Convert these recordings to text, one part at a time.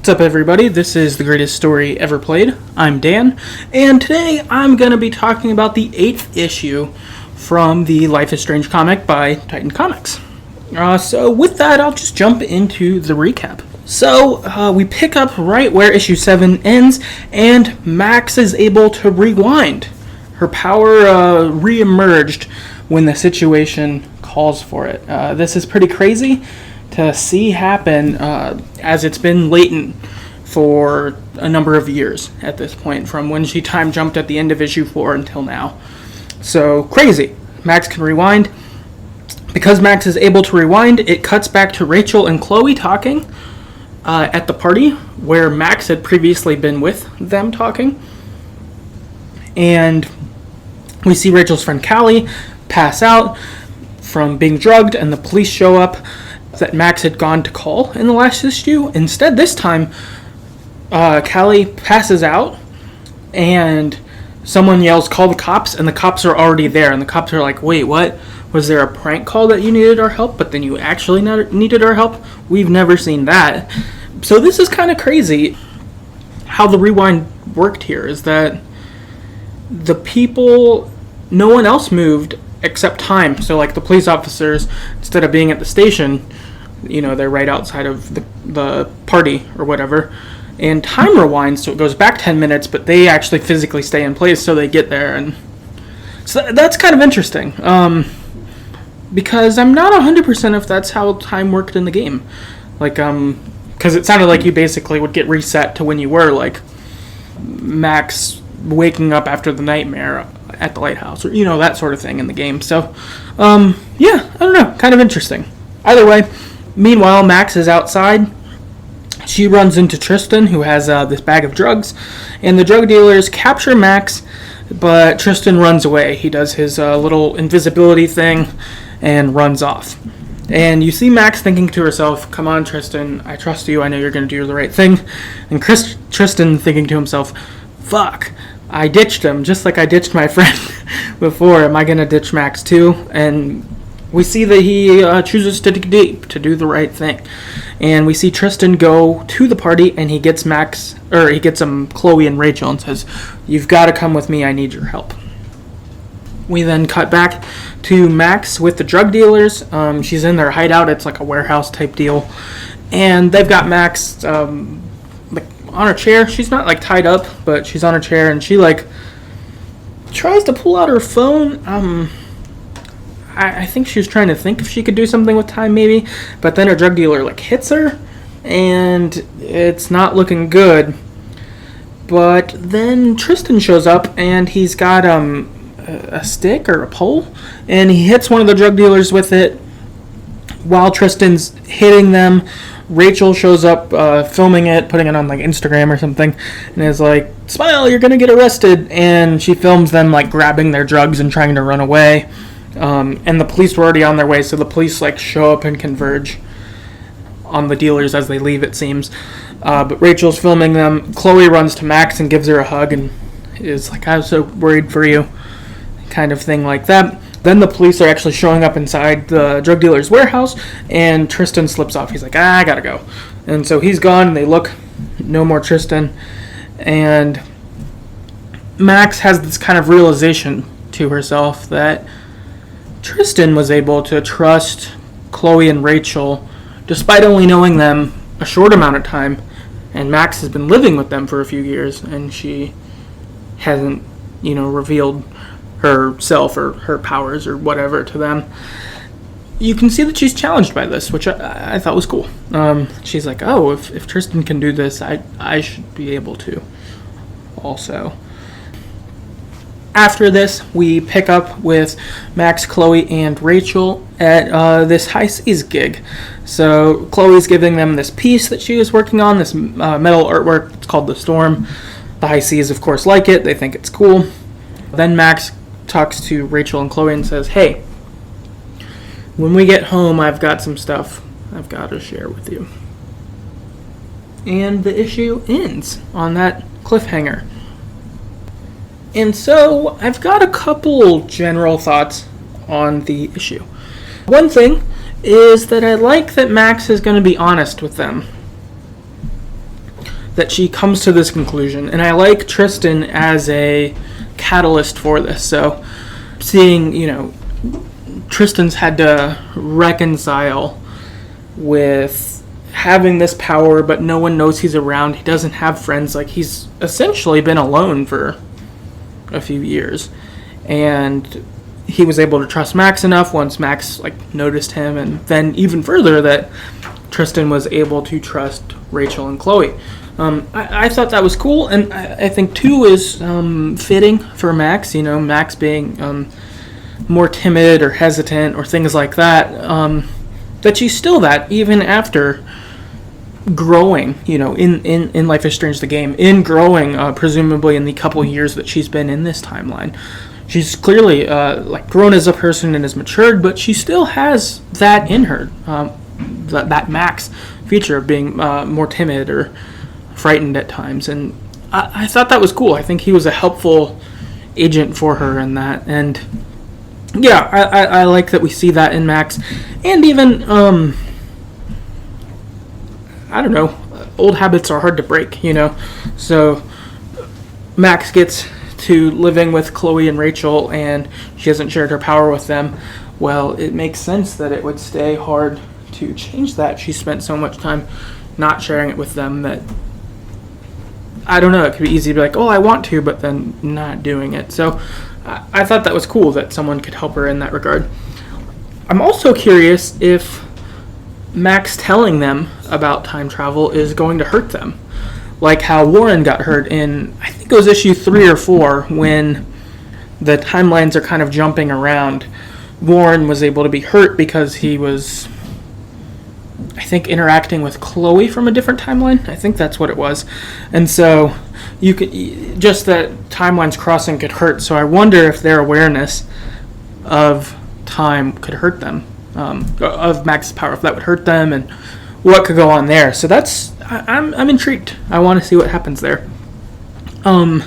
What's up, everybody? This is The Greatest Story Ever Played. I'm Dan, and today I'm going to be talking about the 8th issue from the Life is Strange comic by Titan Comics. So with that, I'll just jump into the recap. So we pick up right where issue 7 ends, and Max is able to rewind. Her power re-emerged when the situation calls for it. This is pretty crazy to see happen, as it's been latent for a number of years at this point, from when she time jumped at the end of issue 4 until now. So crazy. Max can rewind. Because Max is able to rewind, it cuts back to Rachel and Chloe talking at the party where Max had previously been with them talking. And we see Rachel's friend Callie pass out from being drugged, and the police show up that Max had gone to call in the last issue. Instead, this time, Callie passes out, and someone yells, "Call the cops," and the cops are already there, and the cops are like, "Wait, what? Was there a prank call that you needed our help, but then you actually needed our help? We've never seen that." So this is kind of crazy. How the rewind worked here is that the people, no one else moved except time. So like the police officers, instead of being at the station, they're right outside of the party or whatever, and time rewinds, so it goes back 10 minutes, but they actually physically stay in place so they get there. And so that's kind of interesting, because I'm not 100% if that's how time worked in the game. Because it sounded like you basically would get reset to when you were, like, Max waking up after the nightmare at the lighthouse, or, that sort of thing in the game. So, yeah, I don't know, kind of interesting. Either way, meanwhile, Max is outside. She runs into Tristan, who has this bag of drugs, and the drug dealers capture Max, but Tristan runs away. He does his little invisibility thing and runs off. And you see Max thinking to herself, "Come on, Tristan, I trust you, I know you're going to do the right thing." And Tristan thinking to himself, "Fuck, I ditched him, just like I ditched my friend before. Am I going to ditch Max too?" And we see that he chooses to dig deep, to do the right thing. And we see Tristan go to the party, and he gets Chloe and Rachel and says, "You've got to come with me, I need your help." We then cut back to Max with the drug dealers. She's in their hideout. It's like a warehouse type deal. And they've got Max on her chair. She's not tied up, but she's on her chair, and she tries to pull out her phone. I think she was trying to think if she could do something with time, maybe, but then her drug dealer hits her, and it's not looking good. But then Tristan shows up, and he's got a stick or a pole, and he hits one of the drug dealers with it. While Tristan's hitting them, Rachel shows up, filming it, putting it on Instagram or something, and is like, "Smile, you're gonna get arrested." And she films them grabbing their drugs and trying to run away. And the police were already on their way, so the police show up and converge on the dealers as they leave, it seems. But Rachel's filming them. Chloe runs to Max and gives her a hug and is like, "I was so worried for you," kind of thing like that. Then the police are actually showing up inside the drug dealer's warehouse, and Tristan slips off. He's like, "I gotta go." And so he's gone, and they look, no more Tristan. And Max has this kind of realization to herself that Tristan was able to trust Chloe and Rachel despite only knowing them a short amount of time, and Max has been living with them for a few years, and she hasn't, revealed herself or her powers or whatever to them. You can see that she's challenged by this, which I thought was cool. She's like, "Oh, if Tristan can do this, I should be able to also." After this, we pick up with Max, Chloe, and Rachel at this High Seas gig. So Chloe's giving them this piece that she was working on, this metal artwork. It's called The Storm. The High Seas, of course, like it. They think it's cool. Then Max talks to Rachel and Chloe and says, "Hey, when we get home, I've got some stuff I've got to share with you." And the issue ends on that cliffhanger. And so I've got a couple general thoughts on the issue. One thing is that I like that Max is going to be honest with them. that she comes to this conclusion. And I like Tristan as a catalyst for this. So seeing, Tristan's had to reconcile with having this power, but no one knows he's around. He doesn't have friends. Like, he's essentially been alone for a few years. And he was able to trust Max enough once Max, noticed him. And then even further that Tristan was able to trust Rachel and Chloe. I thought that was cool, and I think, too, is fitting for Max. Max being more timid or hesitant or things like that, that she's still that even after growing, in Life is Strange the game, in growing, presumably in the couple years that she's been in this timeline. She's clearly grown as a person and has matured, but she still has that in her, that Max feature of being more timid or frightened at times. And I thought that was cool. I think he was a helpful agent for her in that. And yeah, I like that we see that in Max. And even, I don't know, old habits are hard to break, So Max gets to living with Chloe and Rachel, and she hasn't shared her power with them. Well, it makes sense that it would stay hard to change that. She spent so much time not sharing it with them that, I don't know, it could be easy to be like, oh, I want to, but then not doing it. So I thought that was cool that someone could help her in that regard. I'm also curious if Max telling them about time travel is going to hurt them. Like how Warren got hurt in, I think it was issue 3 or 4, when the timelines are kind of jumping around. Warren was able to be hurt because he was, I think, interacting with Chloe from a different timeline. I think that's what it was. And so you could, just that timelines crossing could hurt. So I wonder if their awareness of time could hurt them, of Max's power, if that would hurt them, and what could go on there. So I'm intrigued. I want to see what happens there. I'm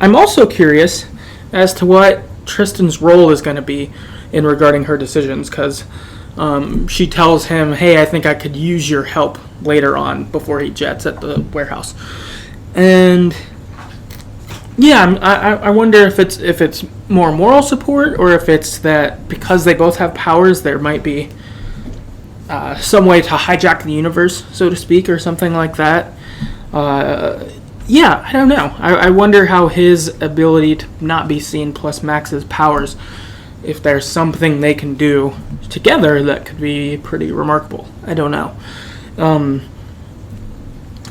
also curious as to what Tristan's role is going to be in regarding her decisions, because she tells him, hey, I think I could use your help later on before he jets at the warehouse. And yeah, I wonder if it's more moral support, or if it's that because they both have powers, there might be some way to hijack the universe, so to speak, or something like that. Yeah, I don't know. I wonder how his ability to not be seen plus Max's powers, if there's something they can do together that could be pretty remarkable. I don't know.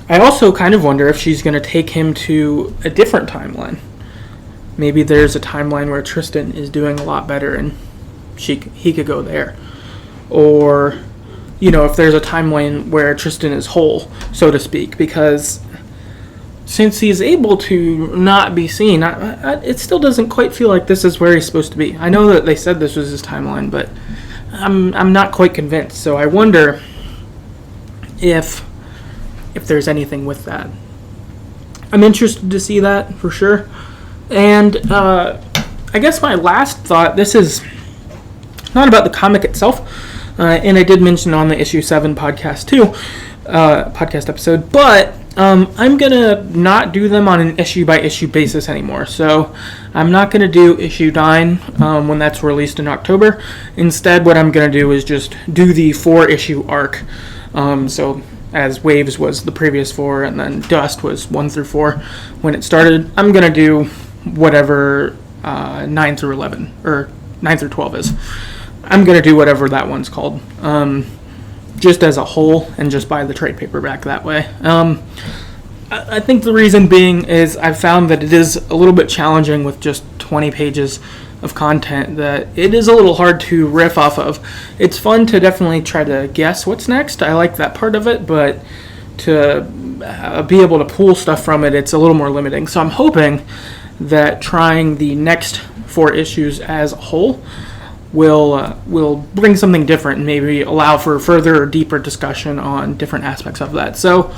I also kind of wonder if she's going to take him to a different timeline. Maybe there's a timeline where Tristan is doing a lot better and he could go there. Or, if there's a timeline where Tristan is whole, so to speak, because since he's able to not be seen, it still doesn't quite feel like this is where he's supposed to be. I know that they said this was his timeline, but I'm not quite convinced. So I wonder if there's anything with that. I'm interested to see that for sure. And I guess my last thought, this is not about the comic itself, and I did mention on the issue 7 podcast too, podcast episode, but I'm going to not do them on an issue-by-issue basis anymore. So I'm not going to do issue 9 when that's released in October. Instead, what I'm going to do is just do the 4-issue arc. So as Waves was the previous 4, and then Dust was 1 through 4 when it started, I'm going to do whatever 9 through 11, or 9 through 12 is. I'm going to do whatever that one's called. Just as a whole, and just buy the trade paperback that way. I think the reason being is I've found that it is a little bit challenging with just 20 pages of content, that it is a little hard to riff off of. It's fun to definitely try to guess what's next. I like that part of it, but to be able to pull stuff from it, it's a little more limiting. So I'm hoping that trying the next 4 issues as a whole will bring something different and maybe allow for further or deeper discussion on different aspects of that. So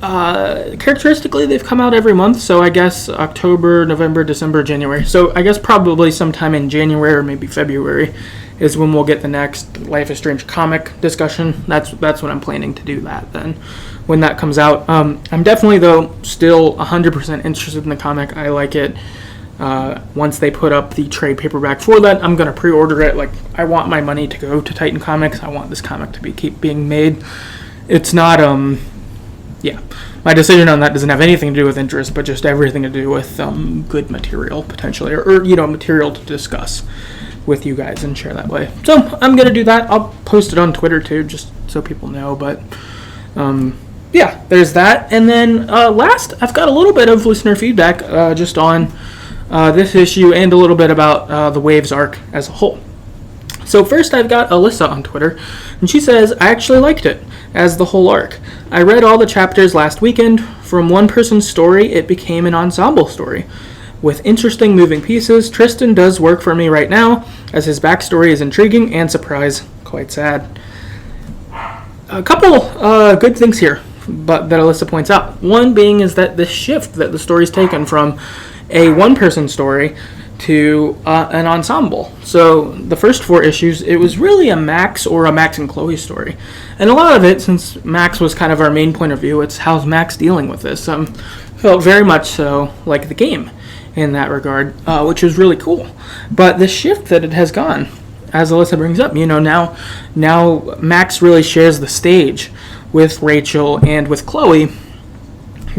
characteristically, they've come out every month, so I guess October, November, December, January. So I guess probably sometime in January or maybe February is when we'll get the next Life is Strange comic discussion. That's when I'm planning to do that then. when that comes out. I'm definitely, though, still 100% interested in the comic. I like it. Once they put up the trade paperback for that, I'm going to pre-order it. Like, I want my money to go to Titan Comics. I want this comic to keep being made. It's not, my decision on that doesn't have anything to do with interest, but just everything to do with good material, potentially, or material to discuss with you guys and share that way. So I'm going to do that. I'll post it on Twitter, too, just so people know, but there's that. And then last, I've got a little bit of listener feedback just on this issue and a little bit about the Waves arc as a whole. So first I've got Alyssa on Twitter, and she says, I actually liked it as the whole arc. I read all the chapters last weekend. From one person's story, it became an ensemble story. With interesting moving pieces, Tristan does work for me right now, as his backstory is intriguing and quite sad. A couple good things here, but that Alyssa points out. One being is that the shift that the story's taken from a one-person story to an ensemble. So the first 4 issues, it was really a Max and Chloe story. And a lot of it, since Max was kind of our main point of view, it's how's Max dealing with this. Felt very much so like the game in that regard, which was really cool. But the shift that it has gone, as Alyssa brings up, now Max really shares the stage with Rachel and with Chloe,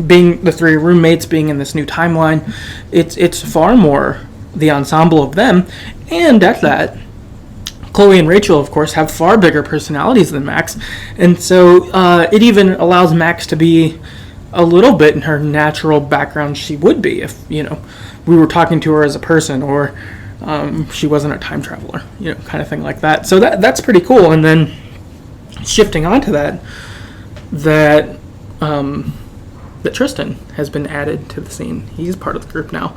being the 3 roommates, being in this new timeline. It's far more the ensemble of them, and at that, Chloe and Rachel, of course, have far bigger personalities than Max, and so it even allows Max to be a little bit in her natural background she would be if, we were talking to her as a person, or she wasn't a time traveler, kind of thing like that. So that's pretty cool. And then shifting onto that Tristan has been added to the scene. He's part of the group now,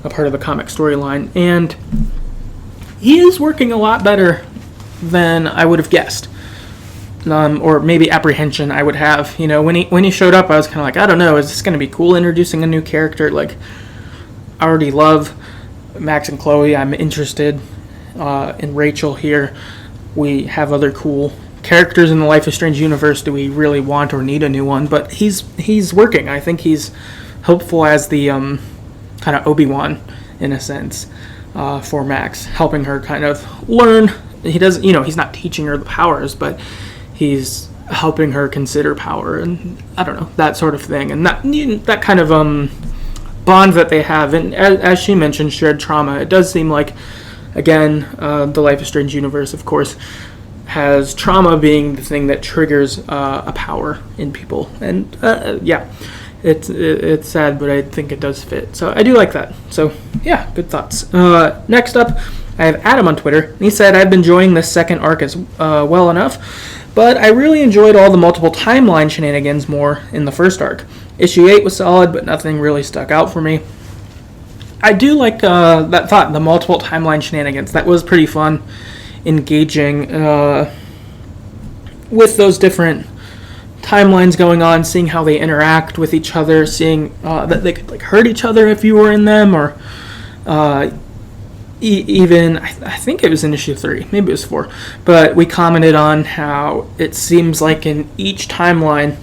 a part of the comic storyline, and he is working a lot better than I would have guessed, or maybe apprehension I would have. When he showed up, I was kind of like, I don't know, is this going to be cool introducing a new character? Like, I already love Max and Chloe. I'm interested in Rachel here. We have other cool characters in the Life is Strange universe. Do we really want or need a new one? But he's working. I think he's helpful as the kind of Obi-Wan in a sense for Max, helping her kind of learn. He doesn't, he's not teaching her the powers, but he's helping her consider power, and I don't know, that sort of thing, and that kind of bond that they have. And as she mentioned, shared trauma. It does seem like, again, the Life is Strange universe, of course, has trauma being the thing that triggers a power in people. And it's sad, but I think it does fit. So I do like that. So yeah, good thoughts. Next up, I have Adam on Twitter. He said, I've been enjoying this second arc as well enough, but I really enjoyed all the multiple timeline shenanigans more in the first arc. Issue 8 was solid, but nothing really stuck out for me. I do like that thought, the multiple timeline shenanigans. That was pretty fun, engaging with those different timelines going on, seeing how they interact with each other, seeing that they could hurt each other if you were in them, or even, I think it was in issue 3, maybe it was 4, but we commented on how it seems like in each timeline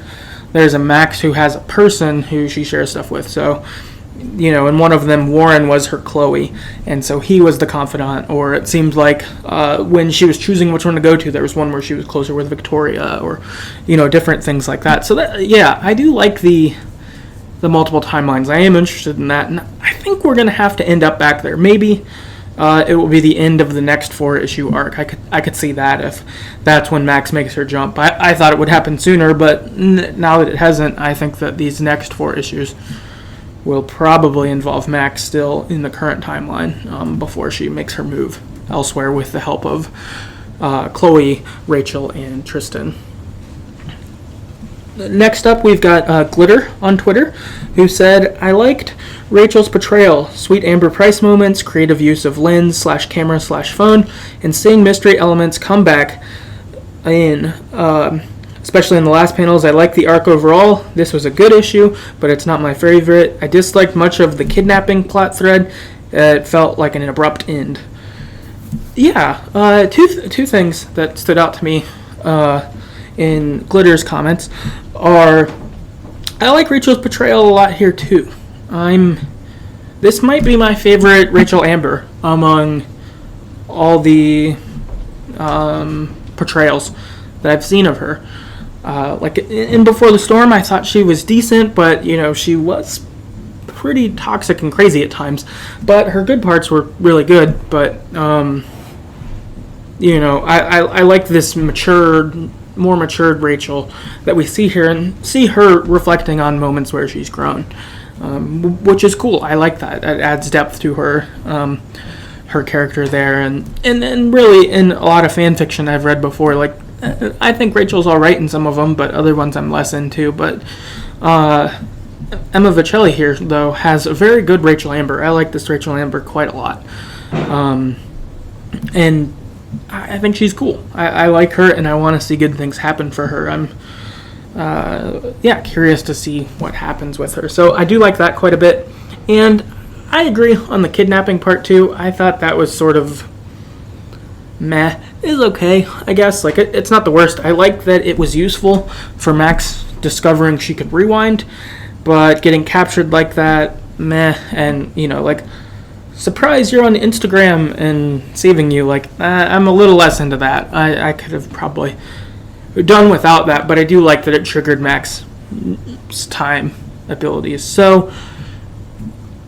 there's a Max who has a person who she shares stuff with. So, in one of them, Warren was her Chloe, and so he was the confidant. Or it seemed like when she was choosing which one to go to, there was one where she was closer with Victoria, or different things like that. So I do like the multiple timelines. I am interested in that, and I think we're gonna have to end up back there. Maybe it will be the end of the next 4-issue arc. I could see that if that's when Max makes her jump. I thought it would happen sooner, but now that it hasn't, I think that these next 4 issues will probably involve Max still in the current timeline before she makes her move elsewhere with the help of Chloe, Rachel, and Tristan. Next up, we've got Glitter on Twitter, who said, I liked Rachel's portrayal, sweet Amber Price moments, creative use of lens/camera/phone, and seeing mystery elements come back in, especially in the last panels. I like the arc overall. This was a good issue, but it's not my favorite. I disliked much of the kidnapping plot thread. It felt like an abrupt end. Yeah, two things that stood out to me in Glitter's comments are, I like Rachel's portrayal a lot here too. This might be my favorite Rachel Amber among all the portrayals that I've seen of her. Like in Before the Storm, I thought she was decent, but she was pretty toxic and crazy at times. But her good parts were really good. But I like this more matured Rachel that we see here, and see her reflecting on moments where she's grown, which is cool. I like that. It adds depth to her character there, and really in a lot of fan fiction I've read before, like I think Rachel's all right in some of them, but other ones I'm less into. But Emma Vicelli here, though, has a very good Rachel Amber. I like this Rachel Amber quite a lot. And I think she's cool. I like her, and I want to see good things happen for her. I'm curious to see what happens with her. So I do like that quite a bit. And I agree on the kidnapping part, too. I thought that was sort of meh. Is okay, I guess. Like, it's not the worst. I like that it was useful for Max discovering she could rewind, but getting captured like that, meh. And, surprise, you're on Instagram and saving you. Like, I'm a little less into that. I could have probably done without that, but I do like that it triggered Max's time abilities. So,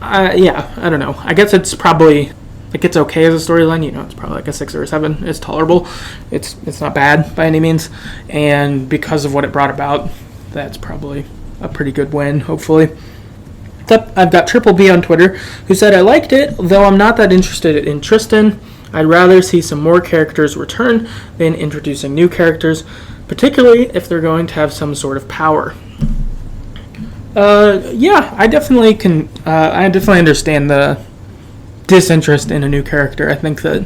I don't know. I guess it's probably, it's okay as a storyline. It's probably like a 6 or a 7. It's tolerable. It's not bad by any means. And because of what it brought about, that's probably a pretty good win, hopefully. I've got Triple B on Twitter, who said, I liked it, though I'm not that interested in Tristan. I'd rather see some more characters return than introducing new characters, particularly if they're going to have some sort of power. I definitely can. I definitely understand the disinterest in a new character. I think that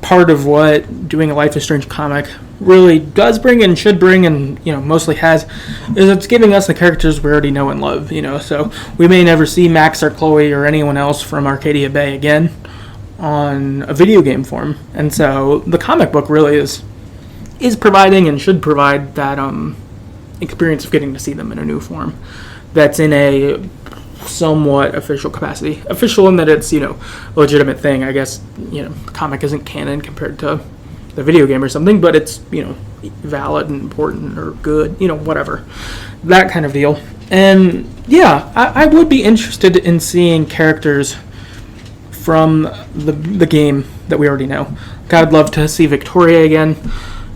part of what doing a Life is Strange comic really does bring and should bring, and mostly has, is it's giving us the characters we already know and love. So we may never see Max or Chloe or anyone else from Arcadia Bay again on a video game form, and so the comic book really is providing and should provide that experience of getting to see them in a new form that's in a somewhat official capacity. Official in that it's, a legitimate thing. I guess, the comic isn't canon compared to the video game or something, but it's, valid and important or good, whatever. That kind of deal. And, I would be interested in seeing characters from the game that we already know. I'd love to see Victoria again,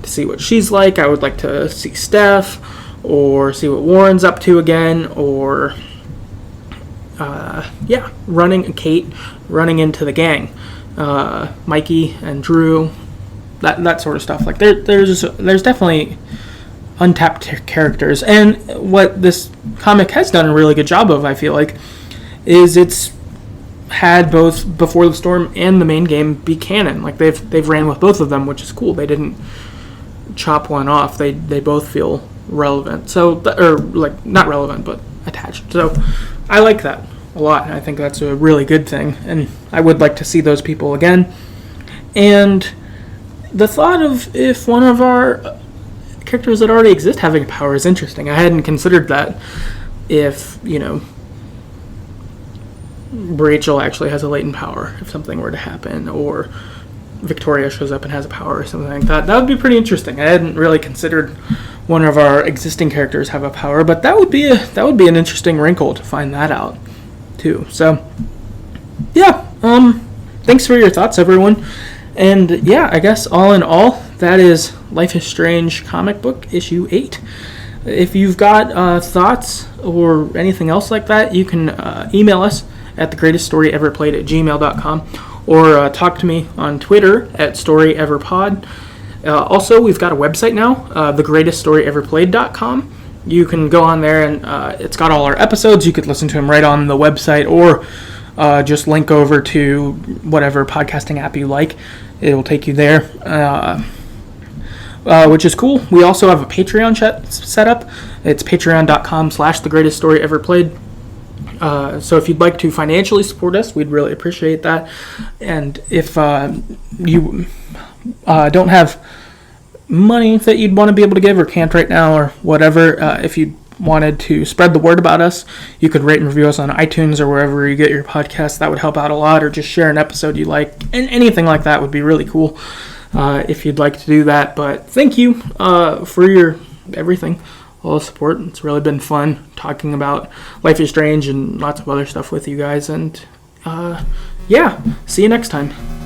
to see what she's like. I would like to see Steph, or see what Warren's up to again, or Kate running into the gang, Mikey and Drew, that sort of stuff. Like there's definitely untapped characters, and what this comic has done a really good job of, I feel like, is it's had both Before the Storm and the main game be canon. Like they've ran with both of them, which is cool. They didn't chop one off. They both feel relevant. So, not relevant, but attached. So I like that a lot. I think that's a really good thing, and I would like to see those people again. And the thought of if one of our characters that already exist having power is interesting. I hadn't considered that. If, Rachel actually has a latent power, if something were to happen, or Victoria shows up and has a power or something like that. That would be pretty interesting. I hadn't really considered one of our existing characters have a power, but that would be an interesting wrinkle to find that out too. So thanks for your thoughts, everyone. And I guess all in all, that is Life is Strange comic book issue 8. If you've got thoughts or anything else like that, you can email us at TheGreatestStoryEverPlayed@gmail.com, or talk to me on Twitter at StoryEverPod. Also, we've got a website now, TheGreatestStoryEverPlayed.com. You can go on there, and it's got all our episodes. You could listen to them right on the website, or just link over to whatever podcasting app you like. It will take you there, which is cool. We also have a Patreon set up. It's patreon.com/TheGreatestStoryEverPlayed. So if you'd like to financially support us, we'd really appreciate that. And if you don't have money that you'd want to be able to give or can't right now or whatever, if you wanted to spread the word about us, you could rate and review us on iTunes or wherever you get your podcasts. That would help out a lot, or just share an episode you like, and anything like that would be really cool if you'd like to do that. But thank you for your everything, all the support. It's really been fun talking about Life is Strange and lots of other stuff with you guys, and yeah, see you next time.